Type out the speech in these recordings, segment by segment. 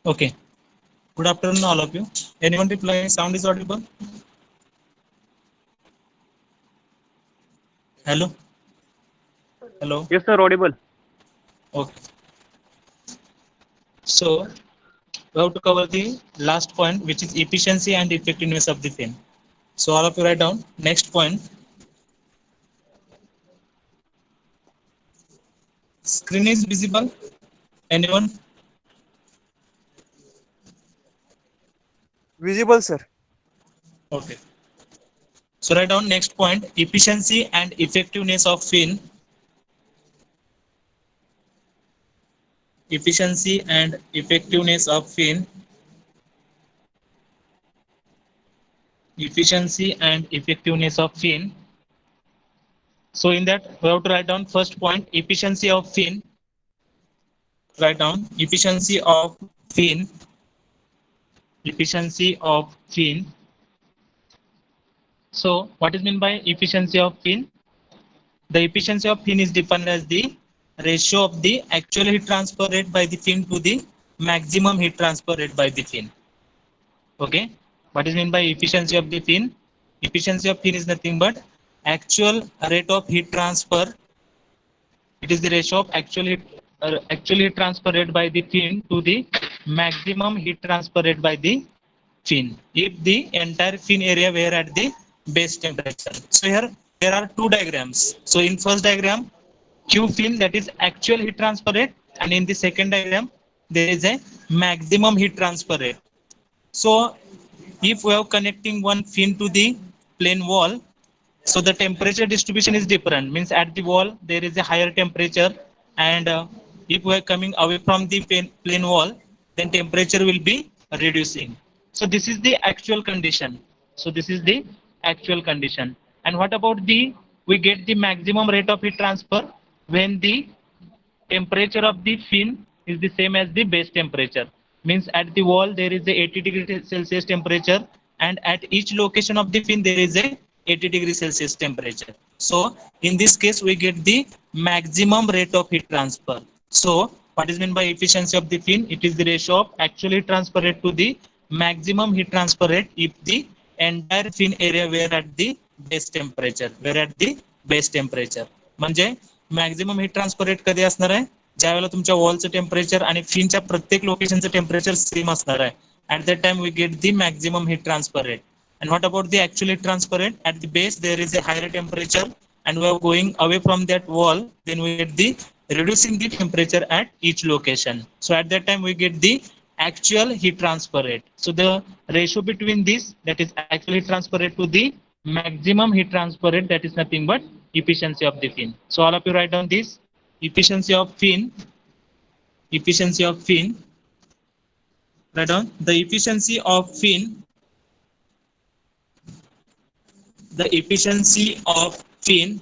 Okay. Good afternoon, all of you. Anyone replying? Sound is audible? Hello. Hello. Yes, sir, audible. Okay. So we have to cover the last point, which is efficiency and effectiveness of the fin. So all of you write down. Next point. Screen is visible. Anyone? Visible, sir. Okay. So write down next point. Efficiency and effectiveness of fin. Efficiency and effectiveness of fin. Efficiency and effectiveness of fin. So in that we have to write down first point, efficiency of fin. Write down efficiency of fin. Efficiency of fin. So what is meant by efficiency of fin? The efficiency of fin is defined as the ratio of the actual heat transfer rate by the fin to the maximum heat transfer rate by the fin. Okay. What is meant by efficiency of the fin? Efficiency of fin is nothing but actual rate of heat transfer. It is the ratio of actual heat transfer rate by the fin to the maximum heat transfer rate by the fin. If the entire fin area were at the base temperature. So here there are two diagrams. So in first diagram, Q fin, that is actual heat transfer rate, and in the second diagram there is a maximum heat transfer rate. So if we are connecting one fin to the plane wall, so the temperature distribution is different, means at the wall there is a higher temperature, and if we are coming away from the plane wall, then temperature will be reducing. So this is the actual condition. So this is the actual condition. And what about the, we get the maximum rate of heat transfer when the temperature of the fin is the same as the base temperature, means at the wall there is a 80 degree Celsius temperature, and at each location of the fin there is a 80 degree Celsius temperature. So in this case we get the maximum rate of heat transfer. So what is meant by efficiency of the fin? It is the ratio of actual heat transfer rate to the maximum heat transfer rate if the entire fin area were at the base temperature, were at the base temperature. म्हणजे maximum heat transfer rate कधी असणार आहे? ज्यावेळेला तुमच्या वॉलचं temperature आणि फिनच्या प्रत्येक लोकेशनचं temperature same असणार आहे. At that time we get the maximum heat transfer rate. And what about the actual heat transfer rate? At the base there is a higher temperature, and we are going away from that wall, then we get the reducing the temperature at each location. So at that time we get the actual heat transfer rate. So the ratio between this, that is actual heat transfer rate to the maximum heat transfer rate, that is nothing but efficiency of the fin. So all of you write down this efficiency of fin. Efficiency of fin. Write down the efficiency of fin. The efficiency of fin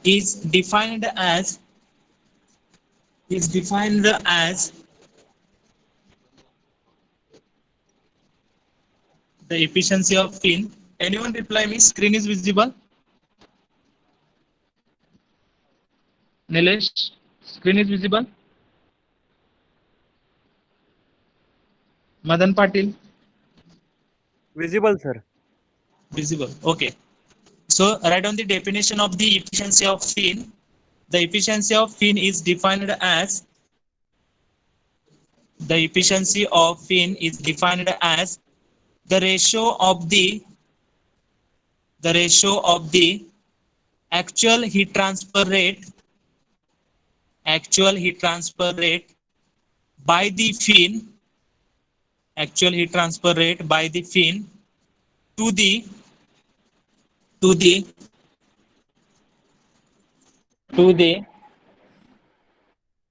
is defined as the efficiency of fin. Anyone reply me? Screen is visible. Nilesh, screen is visible. Madan Patil, Visible, sir. visible. Okay. So write down the definition of the efficiency of fin. The efficiency of fin is defined as the ratio of the actual heat transfer rate by the fin to the to the to the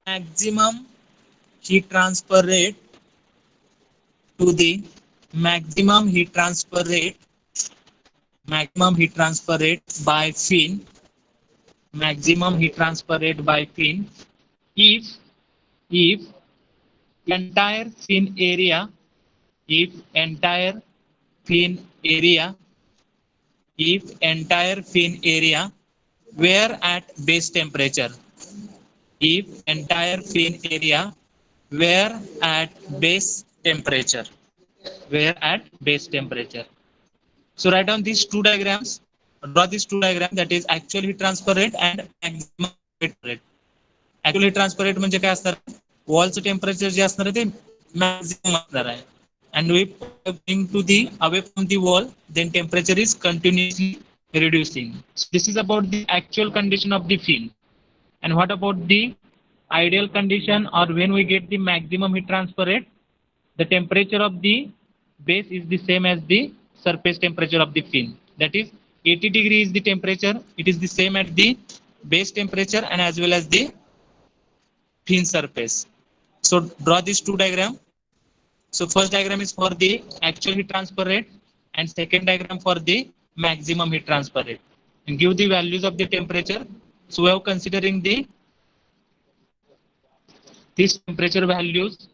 maximum heat transfer rate to the maximum heat transfer rate by fin if entire fin area if entire fin area were at base temperature, if entire fin area where at base temperature. Where at base temperature. So write down these two diagrams. Draw these two diagrams, that is actual heat transfer rate and maximum heat rate. Actual heat transfer rate म्हणजे काय असणार? वॉलचं temperature जे असणार आहे ते maximum असणार आहे. And if going to the away from the wall, then temperature is continuously reducing. So this is about the actual condition of the fin. And what about the ideal condition, or when we get the maximum heat transfer rate? The temperature of the base is the same as the surface temperature of the fin. That is 80 degree is the temperature. It is the same at the base temperature and as well as the fin surface. So draw these two diagram. So first diagram is for the actual heat transfer rate and second diagram for the maximum heat transfer rate. And give the values of the temperature. So we are considering these temperature values.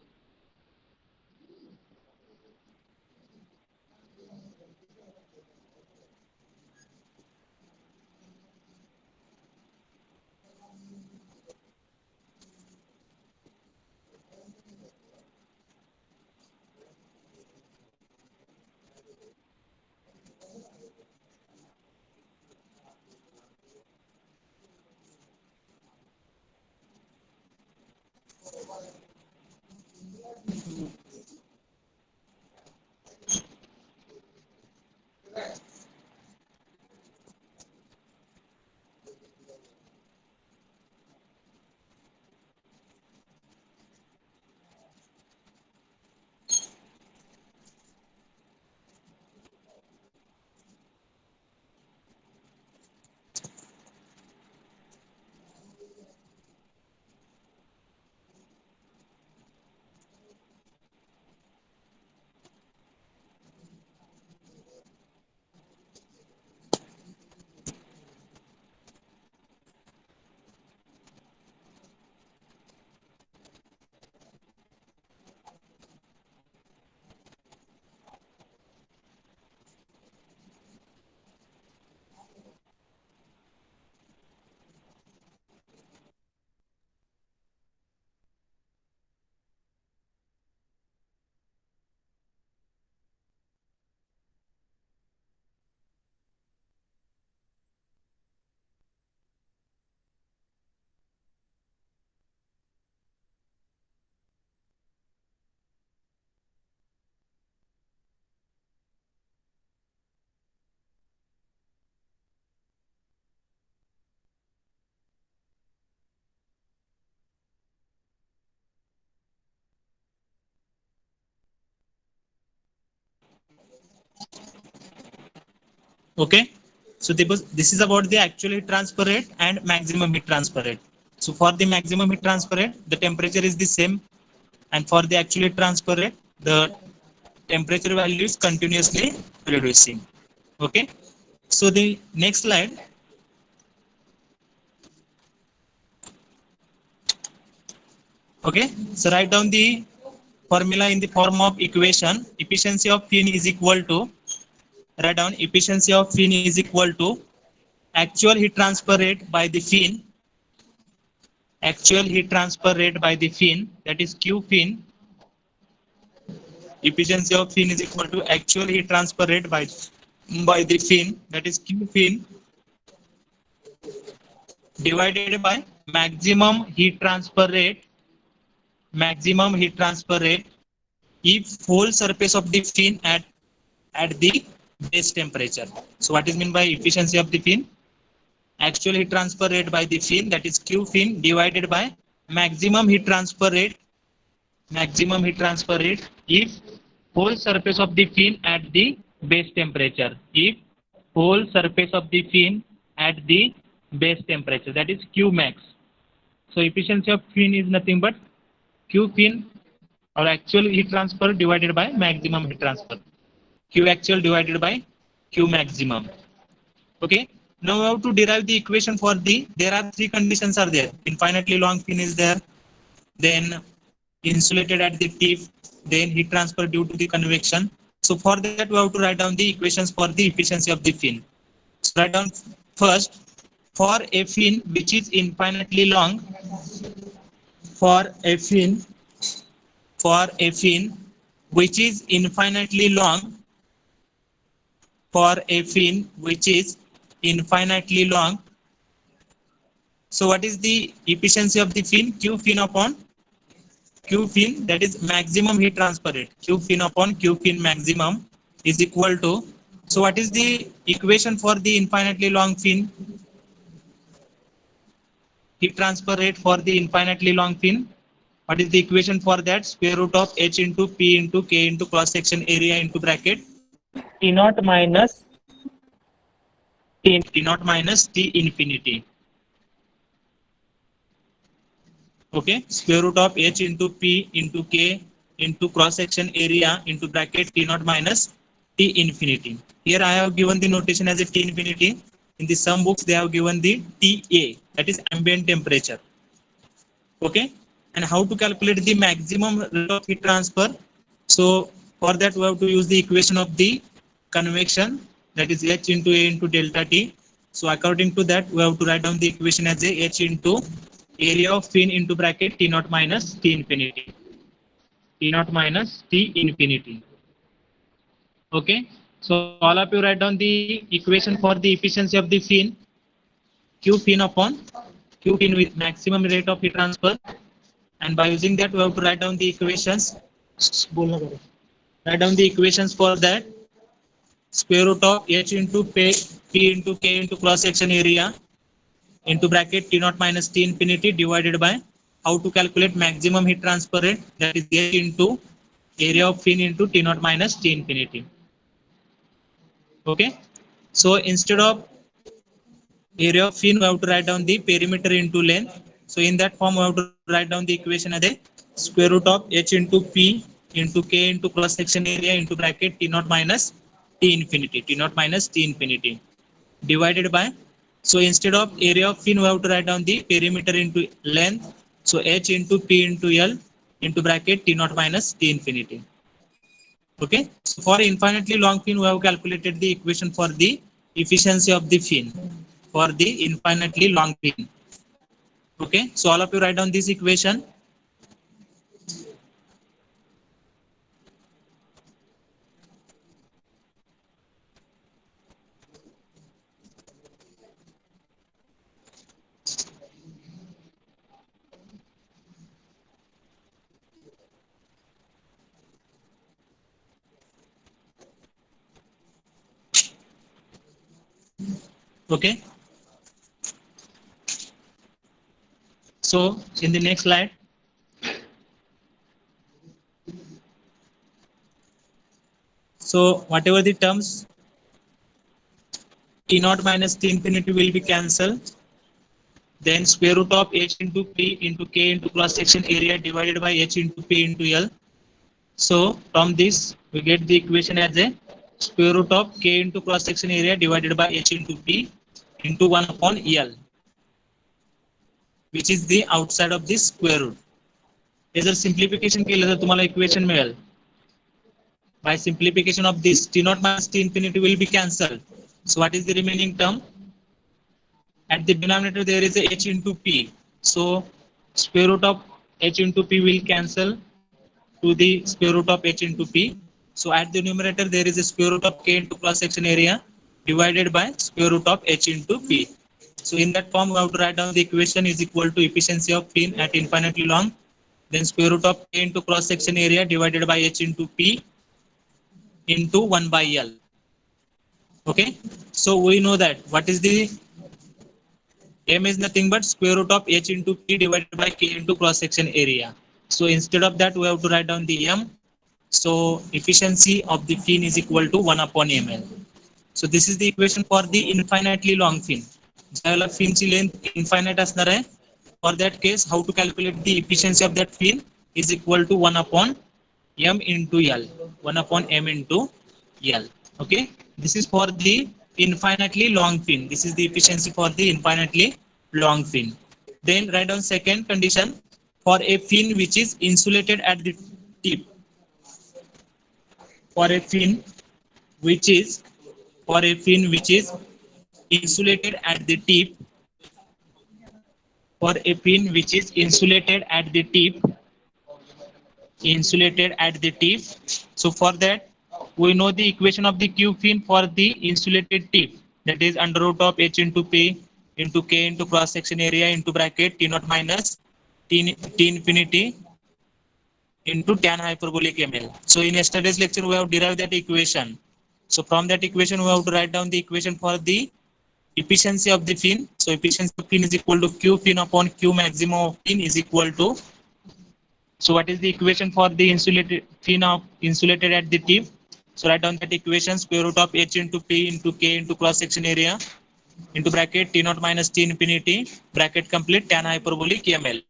Okay. So this is about the actual heat transfer rate and maximum heat transfer rate. So for the maximum heat transfer rate, the temperature is the same. And for the actual heat transfer rate, the temperature value is continuously reducing. Okay. So the next slide. Okay. So write down the formula in the form of equation. Efficiency of fin is equal to, write down efficiency of fin is equal to actual heat transfer rate by the fin, actual heat transfer rate by the fin, that is Q fin. Efficiency of fin is equal to actual heat transfer rate by the fin, that is Q fin, divided by maximum heat transfer rate if whole surface of the fin at the base temperature. So what is meant by efficiency of the fin? Actual heat transfer rate by the fin, that is Q fin, divided by maximum heat transfer rate if whole surface of the fin at the base temperature. If whole surface of the fin at the base temperature, that is Q max. So efficiency of fin is nothing but Q fin, or actual heat transfer, divided by maximum heat transfer. Q actual divided by Q maximum. Okay. Now we have to derive the equation for there are three conditions are there. Infinitely long fin is there, then insulated at the tip, then heat transfer due to the convection. So for that we have to write down the equations for the efficiency of the fin. So write down first, for a fin which is infinitely long, for a fin for a fin which is infinitely long, for a fin which is infinitely long. So what is the efficiency of the fin? Q fin upon Q fin, that is maximum heat transfer rate. Q fin upon Q fin maximum is equal to, so what is the equation for the infinitely long fin? Heat transfer rate for the infinitely long fin. What is the equation for that? Square root of h into p into k into cross section area into bracket T naught minus T naught minus T infinity. Okay, square root of h into p into k into cross section area into bracket T naught minus T infinity. Here I have given the notation as a T infinity. In the some books they have given the TA, that is ambient temperature. Okay, and how to calculate the maximum rate of heat transfer? So for that we have to use the equation of the convection, that is h into a into delta t. So according to that we have to write down the equation as a h into area of fin into bracket T naught minus T infinity. T naught minus T infinity. Okay, so all of you write down the equation for the efficiency of the fin. Q fin upon Q fin with maximum rate of heat transfer, and by using that we have to write down the equations. Write down the equations for that. Square root of h into p into k into cross section area into bracket T naught minus T infinity divided by how to calculate maximum heat transfer rate, that is h into area of fin into T naught minus T infinity. Okay, so instead of area of fin we have to write down the perimeter into length. So in that form we have to write down the equation as a square root of h into p into k into cross section area into bracket T naught minus T infinity, T naught minus T infinity divided by, so instead of area of fin we have to write down the perimeter into length, so h into p into l into bracket T naught minus T infinity. Okay, so for infinitely long fin we have calculated the equation for the efficiency of the fin for the infinitely long fin. Okay, so all of you write down this equation. Okay, so in the next slide, so whatever the terms T naught minus T infinity will be cancelled, then square root of h into p into k into cross section area divided by h into p into l. So from this we get the equation as a square root of k into cross section area divided by h into p into 1 upon l, which is the outside of this square root. हे जर simplification केलं तर तुम्हाला equation मिळेल. By simplification of this, T naught minus T infinity will be cancelled. So what is the remaining term? At the denominator there is a h into p. So square root of h into p will cancel to the square root of h into p. So at the numerator there is a square root of k into cross section area divided by square root of h into p. So in that form we have to write down the equation is equal to efficiency of fin at infinitely long, then square root of k into cross section area divided by h into p into 1 by l. Okay, so we know that what is the m is nothing but square root of h into p divided by k into cross section area. So instead of that we have to write down the m. So efficiency of the fin is equal to 1 upon ml. So this is the equation for the infinitely long fin. ज्यावेळेला fin ची length infinite असणार आहे, for that case how to calculate the efficiency of that fin is equal to 1 upon m into l, 1 upon m into l. Okay, this is for the infinitely long fin. This is the efficiency for the infinitely long fin. Then write down second condition, for a fin which is insulated at the tip. For a fin which is for a fin which is insulated at the tip, for a fin which is insulated at the tip, insulated at the tip. So for that, we know the equation of the Q fin for the insulated tip, that is under root of H into P into K into cross section area into bracket T naught minus T infinity into tan hyperbolic ml. So in yesterday's lecture, we have derived that equation. So from that equation, we have to write down the equation for the efficiency of the fin. So efficiency of fin is equal to Q fin upon Q maximum of fin is equal to. So what is the equation for the insulated fin of insulated at the tip? So write down that equation, square root of H into P into K into cross section area into bracket T naught minus T infinity bracket complete tan hyperbolic ml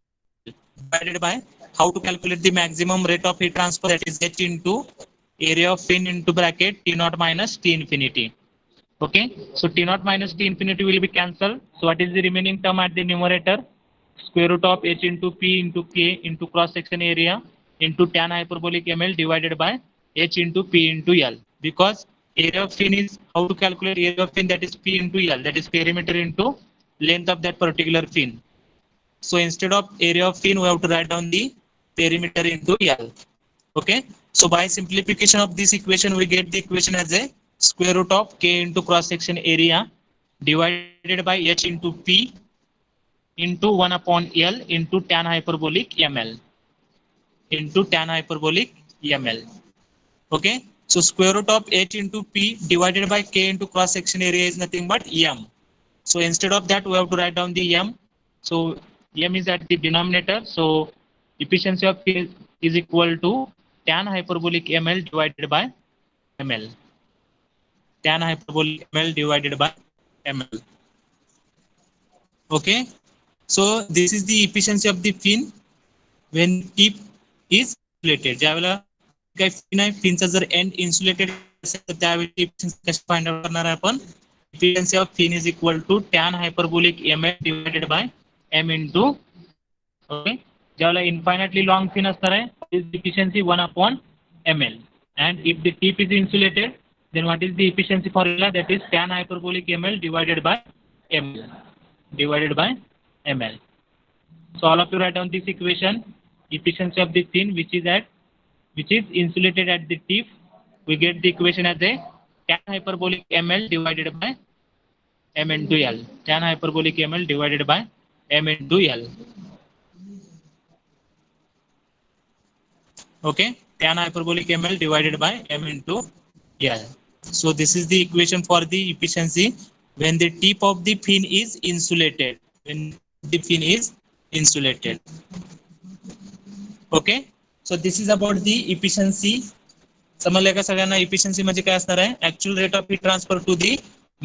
divided by how to calculate the maximum rate of heat transfer, that is H into area of fin into bracket T naught minus T infinity. Okay, so T naught minus T infinity will be cancelled. So what is the remaining term at the numerator? Square root of H into P into K into cross section area into tan hyperbolic ml divided by H into P into L. Because area of fin is, how to calculate area of fin, that is P into L, that is perimeter into length of that particular fin. So instead of area of fin, we have to write down the perimeter into L. Okay, so by simplification of this equation, we get the equation as a square root of K into cross section area divided by H into P into 1 upon L into tan hyperbolic ml into tan hyperbolic ml. Okay, so square root of H into P divided by K into cross section area is nothing but m. So instead of that, we have to write down the m. So m is at the denominator. So efficiency of P is equal to tan hyperbolic ml divided by ml. Tan hyperbolic ml divided by ml. Okay, so this is the efficiency of the fin when tip is insulated. ज्यावेळेला काय fin आहे, फिनचा जर and insulated असेल तर त्यावेळी efficiency कशी find out करणार आहे आपण? Efficiency of fin is equal to tan hyperbolic ml divided by m into, okay, ज्यावेळेला infinitely long fin असणार आहे, is efficiency 1 upon ml, and if the tip is insulated, then what is the efficiency formula? That is tan hyperbolic ml divided by ml divided by ml. So all of you write down this equation, efficiency of the fin which is insulated at the tip. We get the equation as a tan hyperbolic ml divided by m into L. Tan hyperbolic ml divided by m into L. Okay, tan hyperbolic ml divided by m into L. So this is the equation for the efficiency when the tip of the fin is insulated. When the fin is insulated. Okay, so this is about the efficiency. समजलं का सगळ्यांना? Efficiency म्हणजे काय असणार आहे? Actual rate of heat transfer to the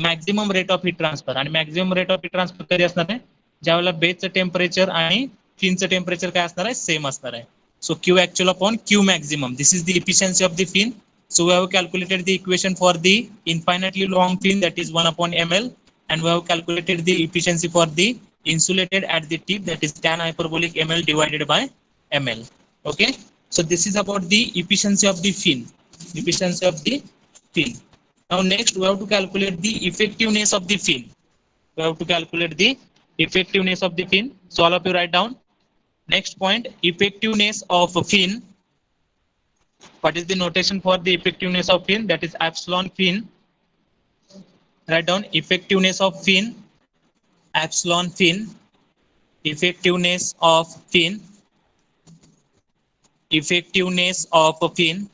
maximum rate of heat transfer. आणि maximum rate of heat transfer कधी असणार आहे? ज्यावेळेला बेसचं टेम्परेचर आणि फिनचं टेम्परेचर काय असणार आहे? सेम असणार आहे. So Q actual upon Q maximum. This is the efficiency of the fin. So we have calculated the equation for the infinitely long fin, that is 1 upon ml, and we have calculated the efficiency for the insulated at the tip, that is tan hyperbolic ml divided by ml. Okay, so this is about the efficiency of the fin. Efficiency of the fin. Now next we have to calculate the effectiveness of the fin. We have to calculate the effectiveness of the fin. So all of you write down. Next point, effectiveness of a fin. What is the notation for the effectiveness of fin? That is epsilon fin. Write down effectiveness of fin. Epsilon fin. Effectiveness of fin. Effectiveness of a fin.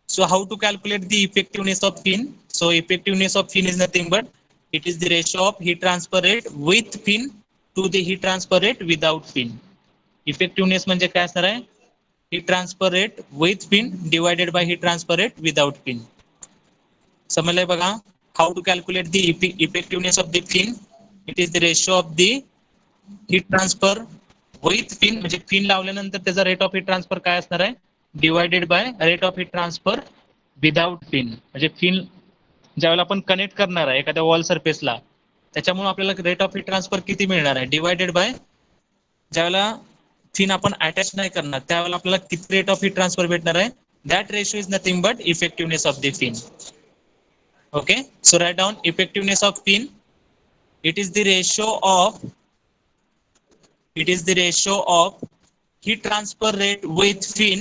So how to calculate the effectiveness of fin? So effectiveness of fin is nothing but it is the ratio of heat transfer rate with fin to the heat transfer rate without fin. Effectiveness म्हणजे काय असणार आहे? Heat transfer rate with fin divided by heat transfer rate without fin. समजलंय बघा? How to calculate the effectiveness of the fin? It is the ratio of the heat transfer with fin, म्हणजे fin लावल्यानंतर त्याचा rate of heat transfer काय असणार आहे? Divided by rate of heat transfer without fin. म्हणजे fin ज्यावेळेला आपण connect करणार आहे एखाद्या वॉल सरफेसला, त्याच्यामुळे आपल्याला रेट ऑफ हीट ट्रान्सफर किती मिळणार आहे? डिवायडेड बाय ज्यावेळेला फिन आपण अटॅच नाही करणार त्यावेळेला आपल्याला किती रेट ऑफ हीट ट्रान्सफर भेटणार आहे? That ratio is nothing but effectiveness of the fin. Okay, so write down effectiveness of fin. It is the ratio of heat transfer rate with fin,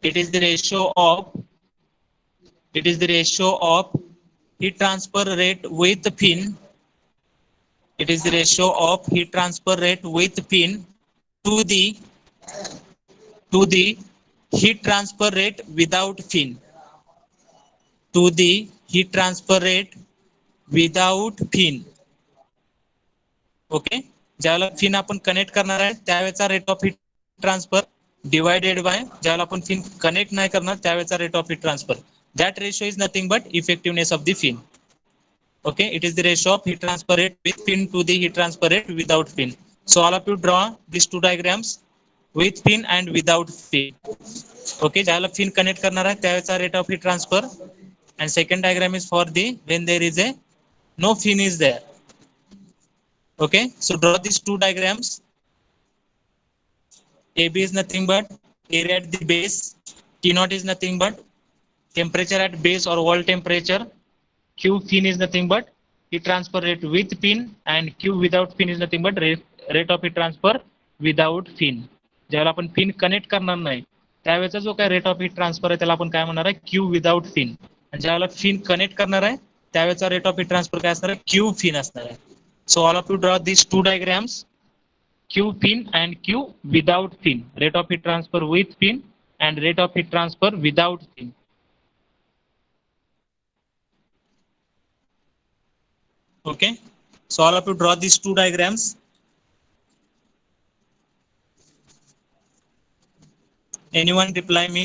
it is the ratio of heat transfer rate with fin, it is the ratio of heat transfer rate with fin to the heat transfer rate without fin, to the heat transfer rate without fin. Okay, ज्यावेळेला fin आपण connect करणार आहे त्यावेळेचा rate of heat transfer divided by ज्यावेळेला आपण fin connect नाही करणार त्यावेळेचा rate of heat transfer. That ratio is nothing but effectiveness of the fin. Okay, it is the ratio of heat transfer rate with fin to the heat transfer rate without fin. So all of you draw these two diagrams with fin and without fin. Okay, ज्याला fin connect करणार आहे त्यावेळेचा rate of heat transfer, and second diagram is for the when there is a no fin is there. Okay, so draw these two diagrams. AB is nothing but area at the base, T naught is nothing but temperature at base or wall temperature, Q fin is nothing but heat transfer rate with fin, and Q without fin is nothing but rate of heat transfer without fin. ज्यावेळेला आपण fin connect करणार नाही त्यावेळेचा जो काय rate of heat transfer आहे त्याला आपण काय म्हणणार आहे Q विदाउट फिन, आणि ज्यावेळेला फिन कनेक्ट करणार आहे त्यावेळेचा रेट ऑफ हीट ट्रान्सफर काय असणार आहे Q फिन असणार आहे. So all of you draw this two diagrams, Q fin and Q without fin, rate of heat transfer with fin and rate of heat transfer without fin. Okay, so all of you draw these two diagrams. Anyone reply me?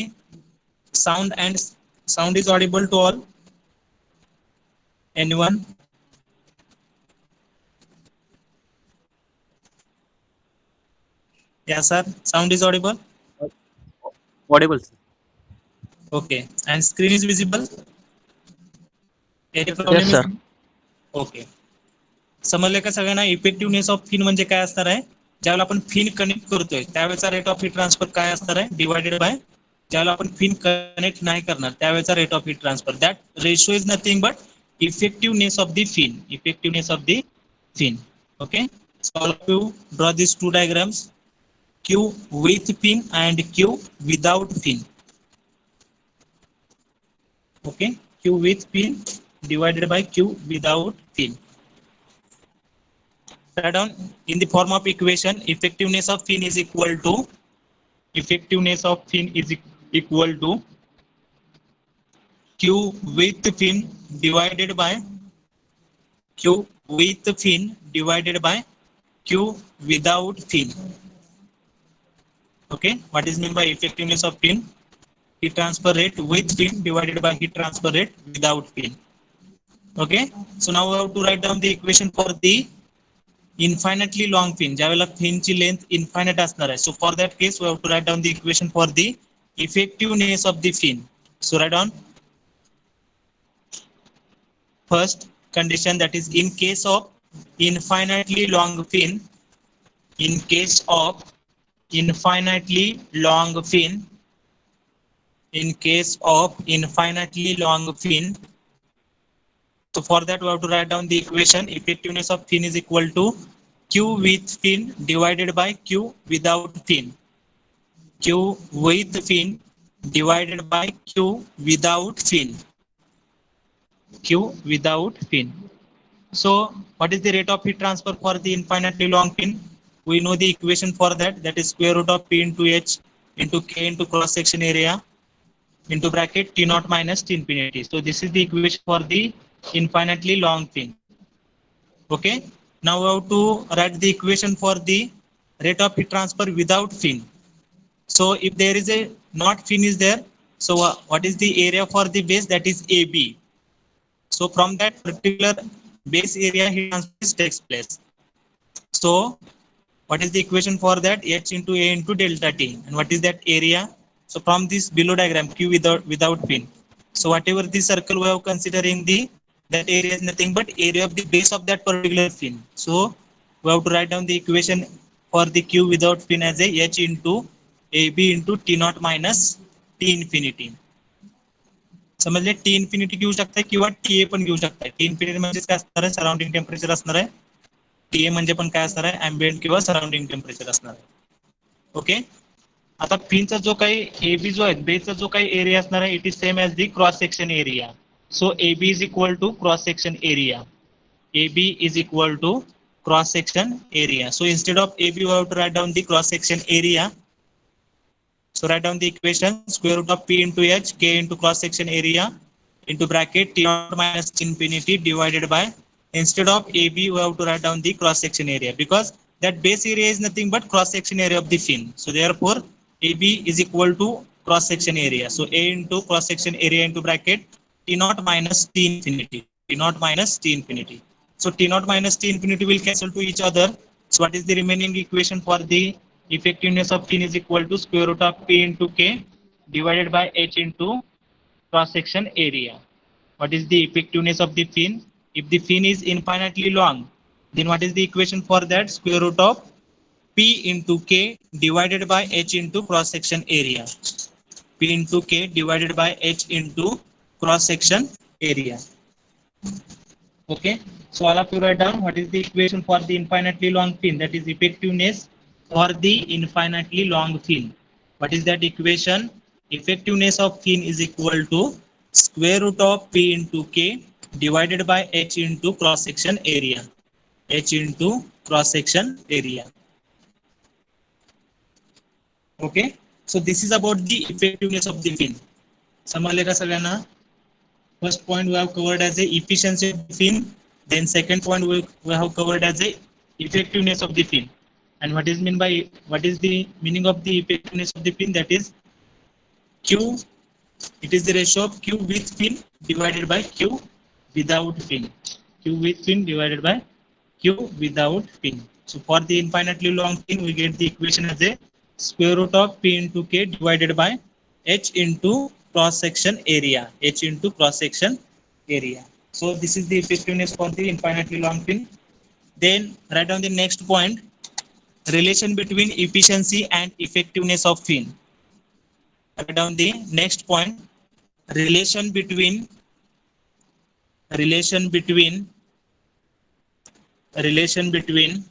Sound is audible to all? Anyone? Yeah sir, sound is audible? Audible, sir. Okay, and screen is visible? Any problem? Yes, sir. Okay, समजले का सगळ्यांना? Effectiveness of fin म्हणजे काय असणार आहे? ज्यावेळेला आपण fin connect करतोय त्यावेळेचा रेट ऑफ हीट ट्रान्सफर काय असणार आहे डिवायडेड बाय ज्यावेळेला आपण फिन कनेक्ट नाही करणार त्यावेळेचा rate of heat transfer. That ratio is nothing but effectiveness of the fin, effectiveness of the fin. Okay, so all of you draw this two diagrams, Q with fin and Q without fin. Okay, Q with fin divided by Q without fin. Write down in the form of equation, effectiveness of fin is equal to Q with fin divided by Q with fin divided by Q without fin. Okay, what is meant by effectiveness of fin? Heat transfer rate with fin divided by heat transfer rate without fin. Okay, so now we have to write down the equation for the infinitely long fin. ज्यावेळेला fin ची length infinite असणार आहे. So for that case we have to write down the equation for the effectiveness of the fin. So write down first condition, that is in case of infinitely long fin, in case of infinitely long fin, in case of infinitely long fin. So for that we have to write down the equation, effectiveness of fin is equal to Q with fin divided by Q without fin, Q with fin divided by Q without fin, Q without fin. So what is the rate of heat transfer for the infinitely long fin? We know the equation for that, that is square root of P into H into K into cross section area into bracket T naught minus T infinity. So this is the equation for the infinitely long fin. Okay, now we have to write the equation for the rate of heat transfer without fin. So if there is a not fin is there, so what is the area for the base? That is AB. So from that particular base area heat transfer takes place. So what is the equation for that? H into A into delta T. And what is that area? So from this below diagram, Q without fin. So whatever the circle we are considering, that area is nothing but area of the base of that particular fin. So we have to write down the equation for the Q without fin as a H into AB into T naught minus T infinity. समजले? T infinity घेऊ शकताय किंवा TA पण घेऊ शकताय. T infinity म्हणजे काय असणार आहे? सराउंडिंग टेम्परेचर असणार आहे. TA म्हणजे पण काय असणार आहे? ॲम्बिएंट किंवा सराउंडिंग टेम्परेचर असणार आहे. ओके. आता फिनचा जो काही एबी जो आहे बेसचा जो काही एरिया असणार आहे it is same as the cross section area. So AB is equal to cross section area. AB is equal to cross section area. So instead of AB, we have to write down the cross section area. So write down the equation square root of P into H, K into cross section area into bracket T naught minus infinity divided by, instead of AB, we have to write down the cross section area because that base area is nothing but cross section area of the fin. So therefore AB is equal to cross section area. So A into cross section area into bracket T naught minus T infinity. T naught minus T infinity. So T naught minus T infinity will cancel to each other. So what is the remaining equation for the effectiveness of fin is equal to square root of P into K divided by H into cross section area. What is the effectiveness of the fin? If the fin is infinitely long, then what is the equation for that? Square root of P into K divided by H into cross section area. P into K divided by H into cross section area. Okay, so all of you write down what is the equation for the infinitely long fin, that is effectiveness for the infinitely long fin. What is that equation? Effectiveness of fin is equal to square root of P into K divided by H into cross section area. H into cross section area. Okay, so this is about the effectiveness of the fin. समजले का सगळ्यांना? First point we have covered as the efficiency of the fin. Then second point we have covered as the effectiveness of the fin. And what is the meaning of the effectiveness of the fin? That is Q. It is the ratio of Q with fin divided by Q without fin. Q with fin divided by Q without fin. So for the infinitely long fin, we get the equation as a square root of P into K divided by H into cross section area. H into cross section area. So this is the effectiveness for the infinitely long fin. Then write down the next point, relation between efficiency and effectiveness of fin. Write down the next point, relation between relation between relation between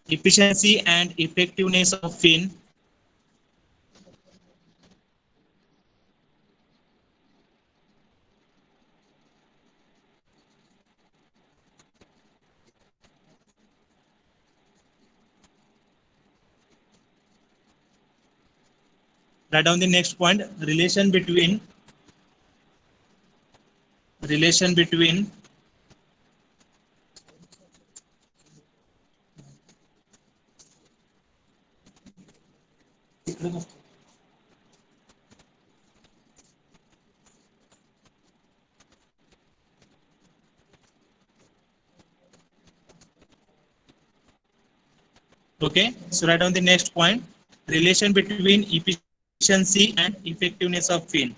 efficiency and effectiveness of fin. Write down the next point, relation between okay, so write down the next point, relation between efficiency and effectiveness of fin.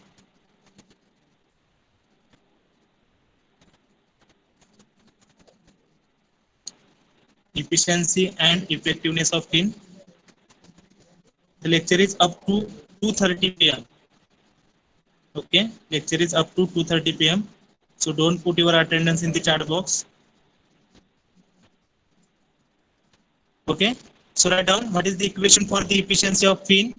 Efficiency and effectiveness of fin. The lecture is up to 2:30 p.m. Okay, lecture is up to 2:30 p.m. So don't put your attendance in the chat box. Okay, so write down what is the equation for the efficiency of fin.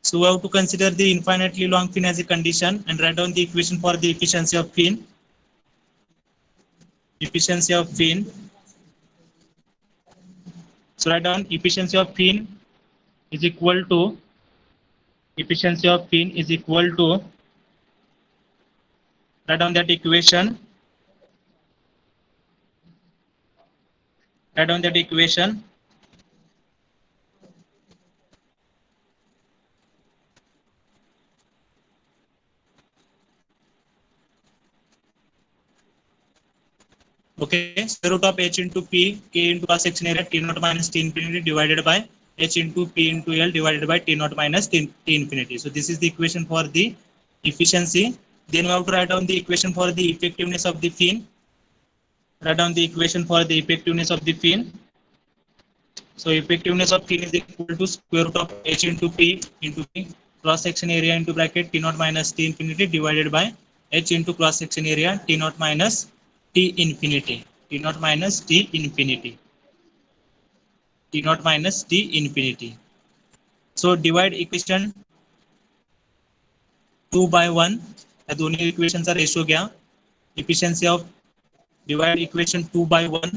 So we have to consider the infinitely long fin as a condition and write down the equation for the efficiency of fin. Efficiency of fin. So write down efficiency of fin is equal to write down that equation. Write down that equation. Okay, square root of H into P, K into cross section area, T naught minus T infinity divided by H into P into L divided by T naught minus T infinity. So this is the equation for the efficiency. Then we have to write down the equation for the effectiveness of the fin. Write down the equation for the effectiveness of the fin. So effectiveness of fin is equal to square root of H into P cross section area into bracket T naught minus T infinity divided by H into cross section area T naught minus T infinity. T naught minus T infinity. T naught minus T infinity. So divide equation 2 by 1. या दोन्ही इक्वेशनचा ratio घ्या. Efficiency of divide equation 2 by 1.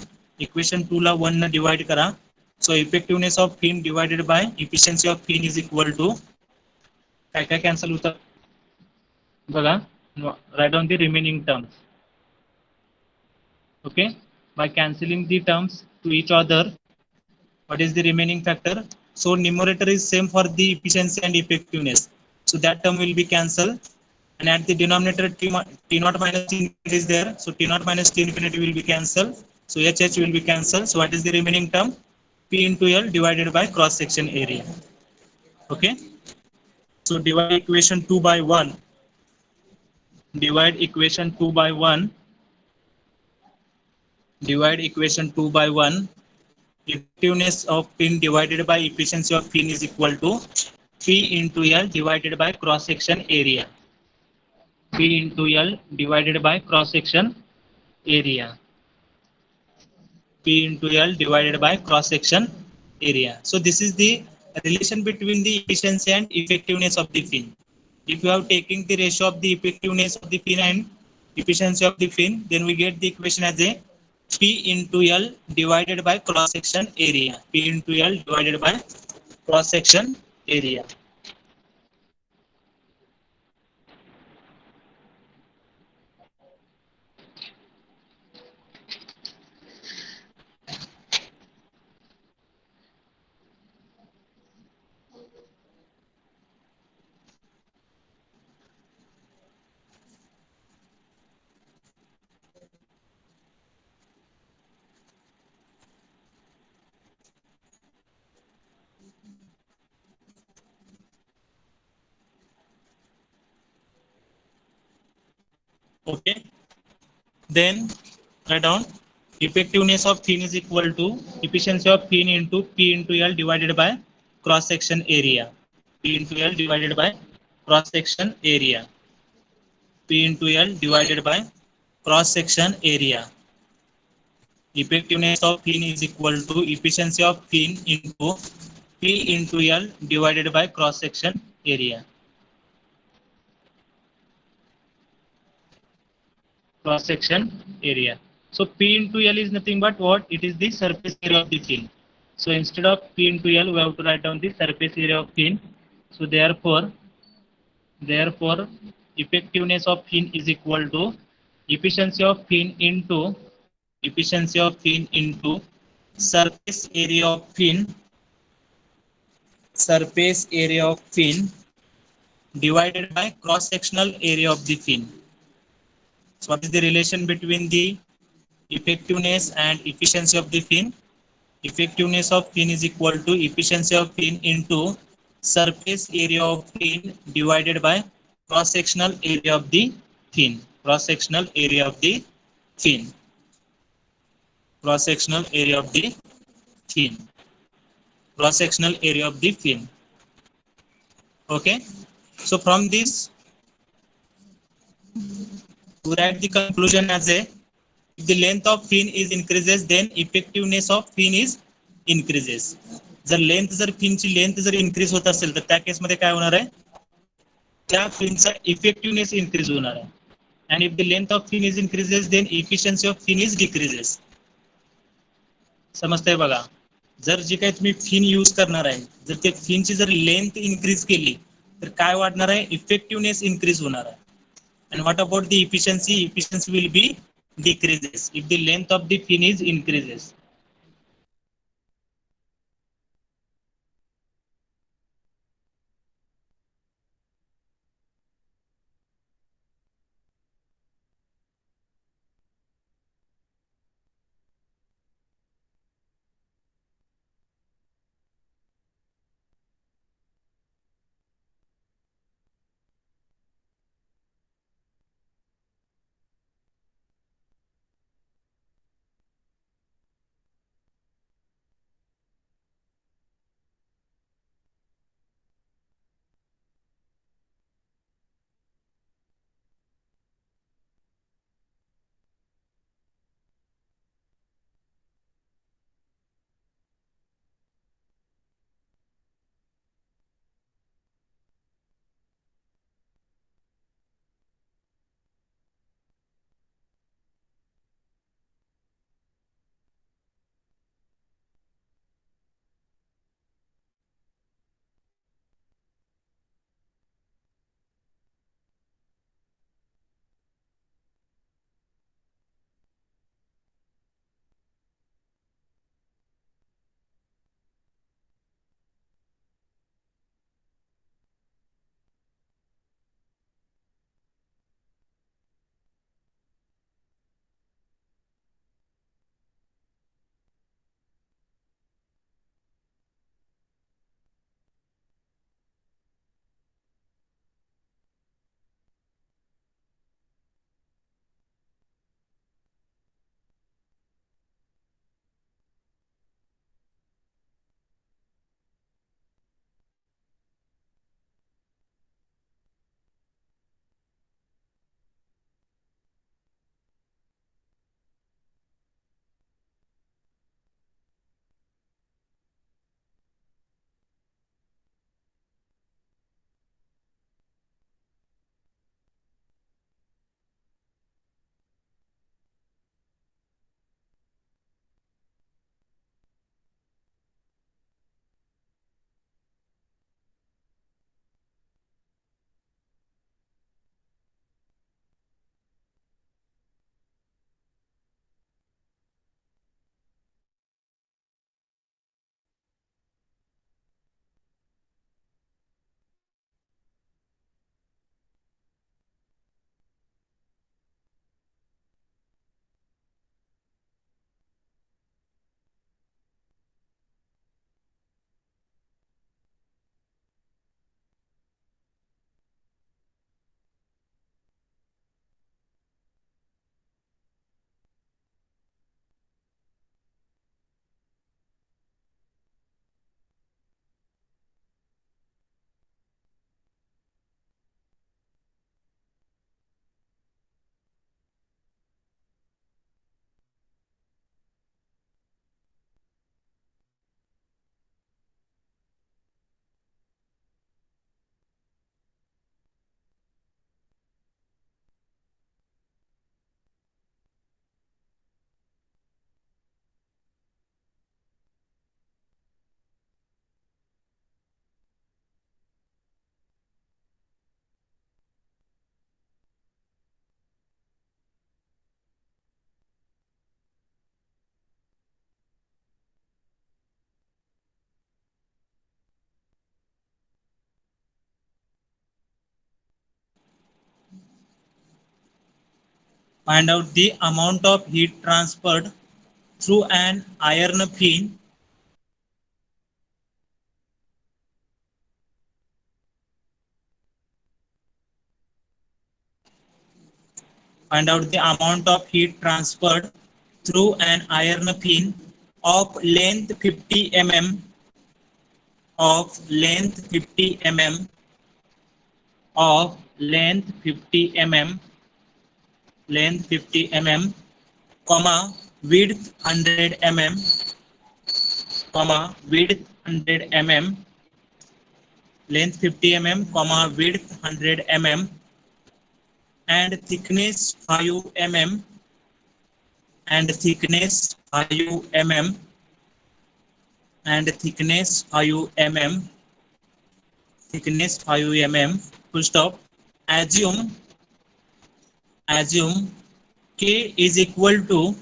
Equation 2 ला 1 न divide करा. So effectiveness of fin divided by efficiency of fin is equal to काय काय cancel होतं बघा. Write down the remaining terms. Okay, by cancelling the terms to each other, what is the remaining factor? So numerator is same for the efficiency and effectiveness, so that term will be cancelled, and at the denominator t naught minus t infinity is there, so t naught minus t infinity will be cancelled, so h will be cancelled. So what is the remaining term? P into L divided by cross section area. Okay, so divide equation 2 by 1. Divide equation 2 by 1. Divide equation 2 by 1. Effectiveness of pin divided by efficiency of pin is equal to P into L divided by cross section area. P into L divided by cross section area. P into L divided by cross section area. So this is the relation between the efficiency and effectiveness of the fin. If you have taken the ratio of the effectiveness of the fin and efficiency of the fin, then we get the equation as a P into L divided by cross section area. P into L divided by cross section area. Okay, then write down effectiveness of fin is equal to efficiency of fin into P into L divided by cross section area. P into L divided by cross section area. P into L divided by cross section area. Effectiveness of fin is equal to efficiency of fin into P into L divided by cross section area. Cross section area. So P into L is nothing but what? It is the surface area of the fin. So instead of P into L, we have to write down the surface area of fin. So therefore, effectiveness of fin is equal to efficiency of fin into surface area of fin divided by cross sectional area of the fin. So what is the relation between the effectiveness and efficiency of the fin? Effectiveness of fin is equal to efficiency of fin into surface area of fin divided by cross sectional area of the fin. Cross sectional area of the fin. Cross sectional area of the fin. Cross sectional area of the fin. Okay, so from this to write the conclusion as a, if the length of fin is increases, then effectiveness of fin is increases. जर length जर फिनची length जर increase होत असेल तर त्या केसमध्ये काय होणार आहे, त्या फिनचा इफेक्टिव्हनेस इन्क्रीज होणार आहे. and if the length of fin is increases, then efficiency of fin is decreases. समजतंय बघा. जर जे काही तुम्ही फिन यूज करणार आहे, जर ते फिनची जर लेंथ इन्क्रीज केली तर काय वाढणार आहे, इफेक्टिव्हनेस इन्क्रीज होणार आहे. And what about the efficiency? Efficiency will be decreases if the length of the fin is increases. Find out the amount of heat transferred through an iron fin. Find out the amount of heat transferred through an iron fin of length 50 mm of length 50 mm of length 50 mm length 50 mm comma width 100 mm comma width 100 mm length 50 mm comma width 100 mm and thickness 5 mm and thickness 5 mm and thickness 5 mm thickness 5 mm full stop. Assume k is equal to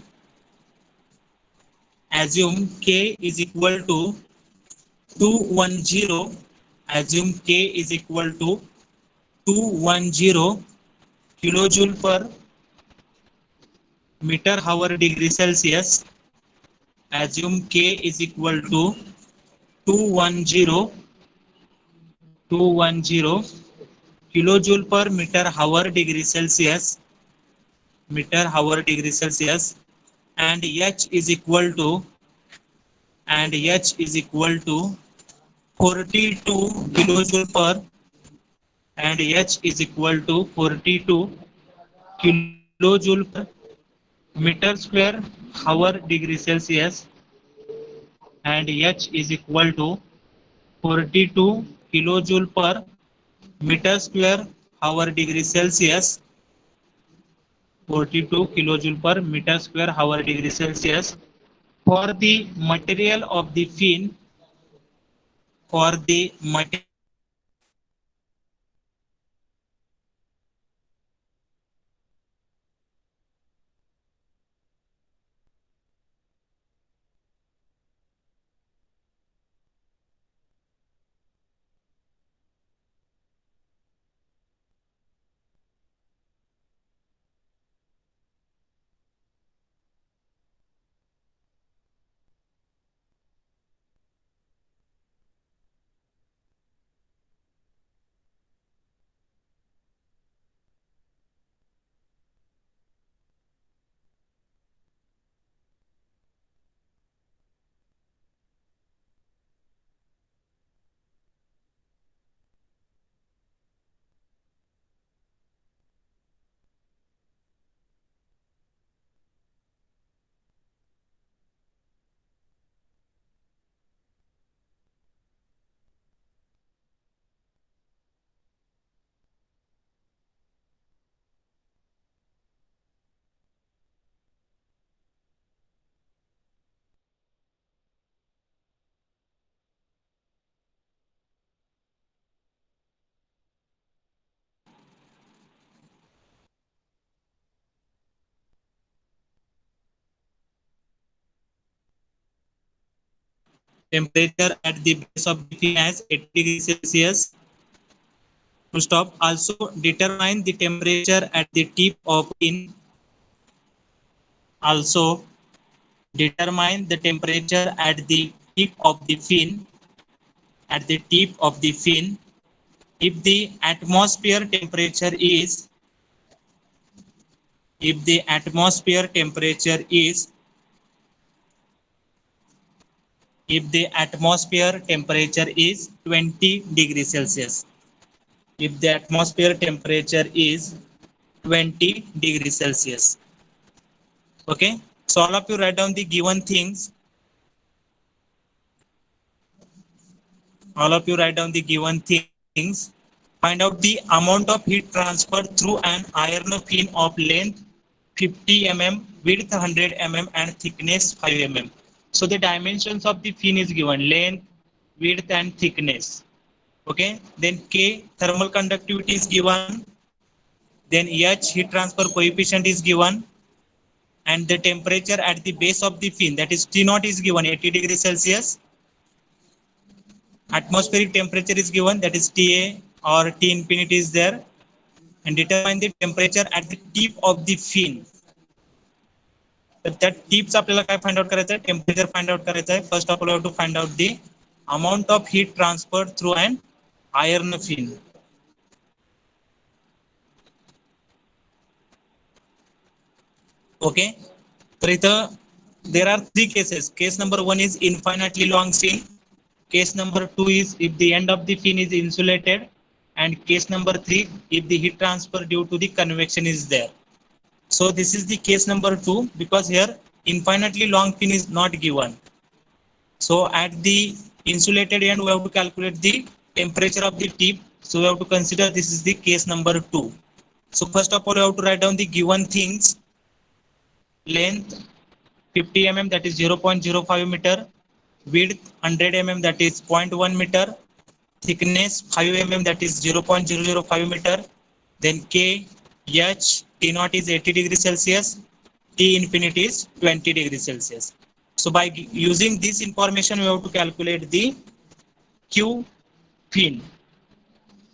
assume k is equal to 210 assume k is equal to 210 kilojoule per meter hour degree Celsius. Assume k is equal to 210 kilojoule per meter hour degree Celsius and h is equal to 42 kilojoule per and h is equal to 42 kilojoule per meter square hour degree Celsius and h is equal to 42 kilojoule per meter square hour degree Celsius 42 kilojoule per meter square hour degree Celsius for the material of the fin for the material temperature at the base of the fin as 80 degrees Celsius. To stop, also determine the temperature at the tip of fin. Also determine the temperature at the tip of the fin. At the tip of the fin, if the atmosphere temperature is if the atmosphere temperature is if the atmosphere temperature is 20 degrees Celsius. If the atmosphere temperature is 20 degrees Celsius. Okay. So all of you write down the given things. All of you write down the given things. Find out the amount of heat transferred through an iron fin of length 50 mm, width 100 mm and thickness 5 mm. So the dimensions of the fin is given, length, width and thickness. Okay. Then K, thermal conductivity is given. Then H, heat transfer coefficient is given. And the temperature at the base of the fin, that is T naught, is given 80 degrees Celsius. Atmospheric temperature is given, that is TA or T infinity is there. And determine the temperature at the tip of the fin. तर त्या tips आपल्याला काय find out करायचं आहे, temperature find out करायचं आहे. First of all to find out the amount of heat transfer through an iron fin. Okay, तर इथं there are three cases. Case number 1 is infinitely long fin. Case number 2 is if the end of the fin is insulated, and case number 3 if the heat transfer due to the convection is there. So this is the case number 2 because here infinitely long fin is not given. So at the insulated end we have to calculate the temperature of the tip. So we have to consider this is the case number 2. So first of all we have to write down the given things. Length 50 mm, that is 0.05 meter. Width 100 mm, that is 0.1 meter. Thickness 5 mm, that is 0.005 meter. Then K, H, T naught is 80 degrees Celsius, T infinity is 20 degrees Celsius. So by using this information we have to calculate the Q fin.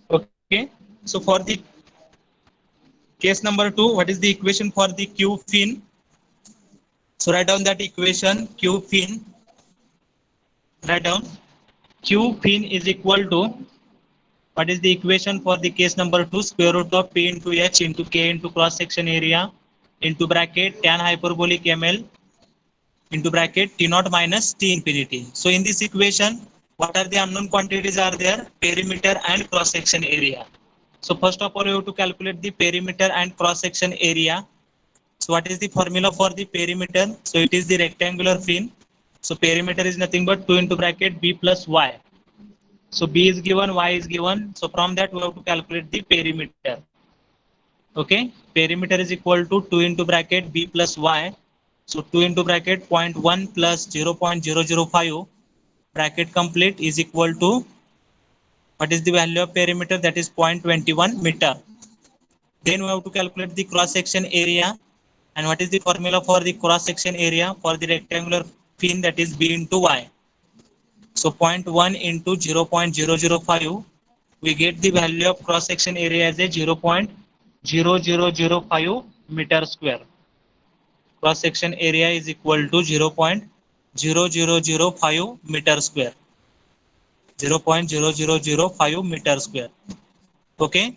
Okay, so for the case number 2, what is the equation for the Q fin? So write down that equation. Q fin, write down Q fin is equal to, what is the equation for the case number 2? Square root of P into H into K into cross section area into bracket tan hyperbolic ml into bracket T naught minus T infinity. So in this equation, what are the unknown quantities are there? Perimeter and cross section area. So first of all, you have to calculate the perimeter and cross section area. So what is the formula for the perimeter? So it is the rectangular fin. So perimeter is nothing but 2 into bracket B plus Y. So B is given, Y is given. So from that we have to calculate the perimeter. Okay, perimeter is equal to 2 into bracket B plus Y. So 2 into bracket 0.1 plus 0.005 bracket complete is equal to, what is the value of perimeter? That is 0.21 meter. Then we have to calculate the cross section area. And what is the formula for the cross section area for the rectangular fin? That is B into Y. So 0.1 into 0.005, we get the value of cross section area as a 0.0005 meter square. Cross section area is equal to 0.0005 meter square. 0.0005 meter square. Okay,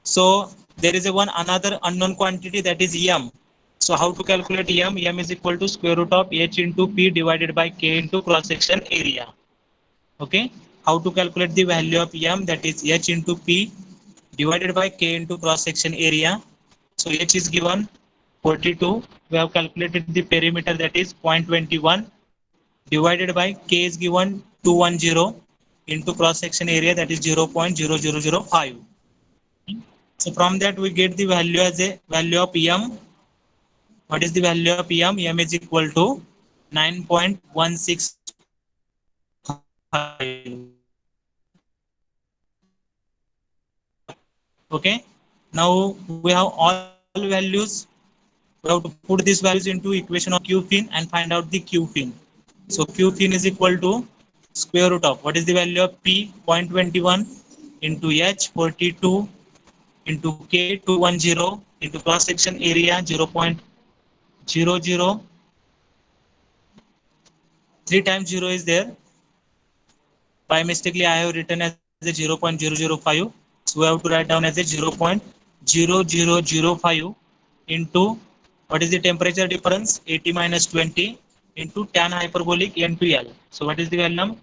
so there is a one another unknown quantity, that is m. So how to calculate m? M is equal to square root of h into p divided by k into cross section area. Okay, how to calculate the value of m? That is h into p divided by k into cross section area. So h is given 42. We have calculated the perimeter, that is 0.21 divided by k is given 210 into cross section area, that is 0.0005. So from that we get the value as a value of m. What is the value of m? M is equal to 9.165. Okay, now we have all values. We have to put these values into equation of Q fin and find out the Q fin. So Q fin is equal to square root of, what is the value of P? 0.21 into H 42 into K 210 into cross section area 0.00. 3 times 0 is there. By mistakenly I have written as a 0.005. So we have to write down as a 0.0005 into, what is the temperature difference? 80 minus 20 into tan hyperbolic n to L. So what is the value?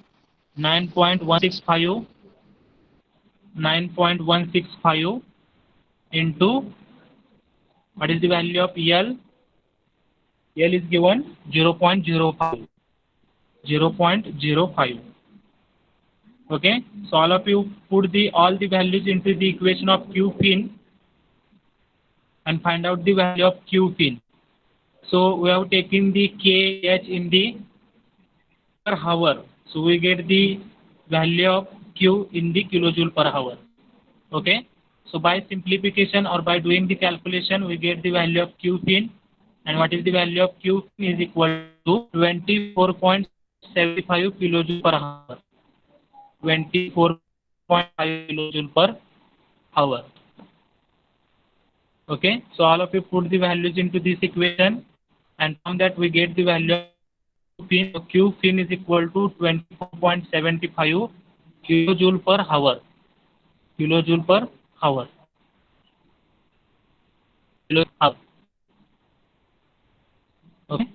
9.165 into, what is the value of L? L is given 0.05. 0.05. Okay, so all of you put all the values into the equation of Q fin and find out the value of Q fin. So we have taken the kh in the per hour. So we get the value of Q in the kilojoule per hour. Okay, so by simplification or by doing the calculation we get the value of Q fin, and what is the value of Q fin is equal to 24.75 kilojoule per hour. 24.5 kilojoule per hour. Okay, so all of you put the values into this equation and from that we get the value of fin. Q fin is equal to 24.75 kilojoule per hour. Kilojoule per hour. Kilo hour. Okay.